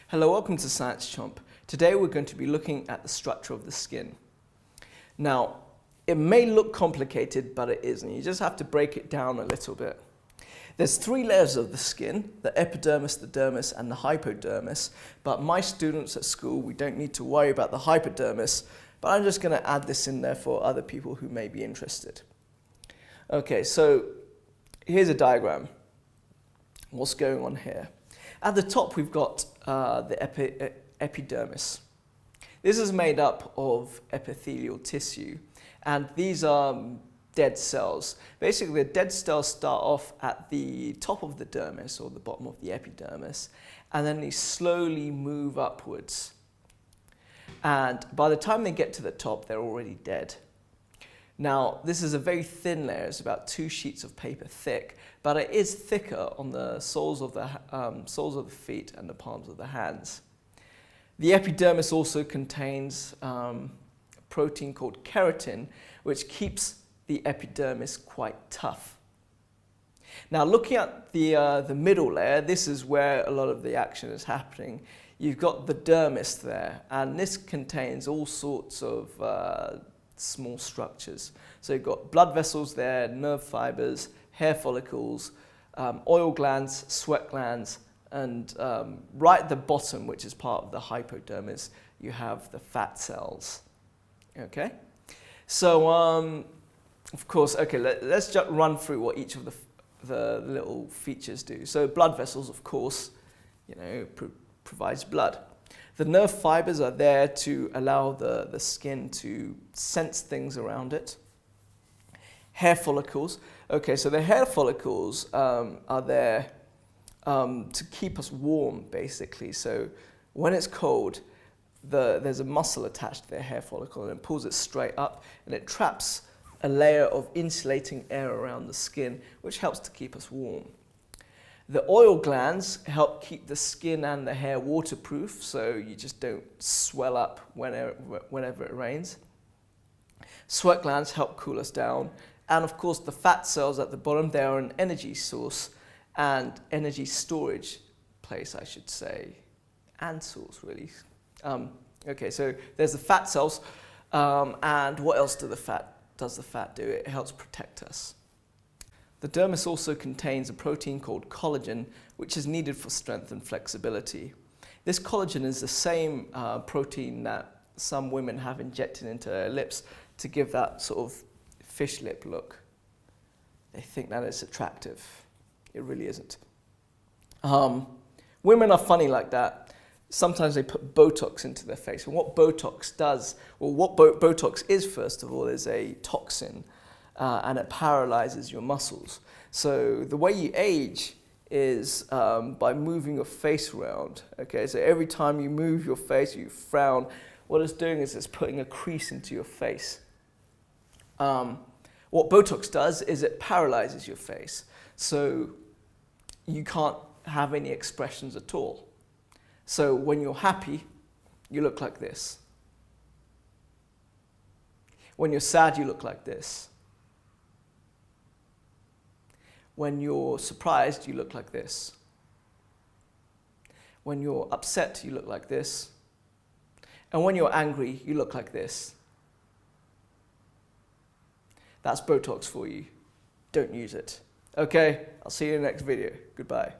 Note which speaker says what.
Speaker 1: Hello, welcome to Science Chomp. Today we're going to be looking at the structure of the skin. Now, it may look complicated, but it isn't. You just have to break it down a little bit. There's 3 layers of the skin: the epidermis, the dermis, and the hypodermis. But my students at school, we don't need to worry about the hypodermis, but I'm just going to add this in there for other people who may be interested. Okay, so here's a diagram. What's going on here? At the top, we've got the epidermis. This is made up of epithelial tissue, and these are dead cells. Basically, the dead cells start off at the top of the dermis, or the bottom of the epidermis, and then they slowly move upwards. And by the time they get to the top, they're already dead. Now, this is a very thin layer. It's about 2 sheets of paper thick, but it is thicker on the soles of the feet and the palms of the hands. The epidermis also contains a protein called keratin, which keeps the epidermis quite tough. Now, looking at the middle layer, this is where a lot of the action is happening. You've got the dermis there, and this contains all sorts of small structures. So you've got blood vessels there, nerve fibers, hair follicles, oil glands, sweat glands, and right at the bottom, which is part of the hypodermis, you have the fat cells. Okay? So, of course, okay, let's just run through what each of the little features do. So blood vessels, of course, provides blood. The nerve fibers are there to allow the skin to sense things around it. Hair follicles. Okay, so the hair follicles are there to keep us warm, basically. So when it's cold, there's a muscle attached to the hair follicle, and it pulls it straight up, and it traps a layer of insulating air around the skin, which helps to keep us warm. The oil glands help keep the skin and the hair waterproof, so you just don't swell up whenever it rains. Sweat glands help cool us down. And of course, the fat cells at the bottom, they are an energy source and energy storage place, I should say, and source, really. Okay, so there's the fat cells, and what else does the fat do? It helps protect us. The dermis also contains a protein called collagen, which is needed for strength and flexibility. This collagen is the same protein that some women have injected into their lips to give that sort of fish lip look. They think that it's attractive. It really isn't. Women are funny like that. Sometimes they put Botox into their face. And what Botox does, well, what Botox is, first of all, is a toxin. And it paralyzes your muscles. So the way you age is by moving your face around. Okay, so every time you move your face, you frown, what it's doing is it's putting a crease into your face. What Botox does is it paralyzes your face. So you can't have any expressions at all. So when you're happy, you look like this. When you're sad, you look like this. When you're surprised, you look like this. When you're upset, you look like this. And when you're angry, you look like this. That's Botox for you. Don't use it. Okay, I'll see you in the next video. Goodbye.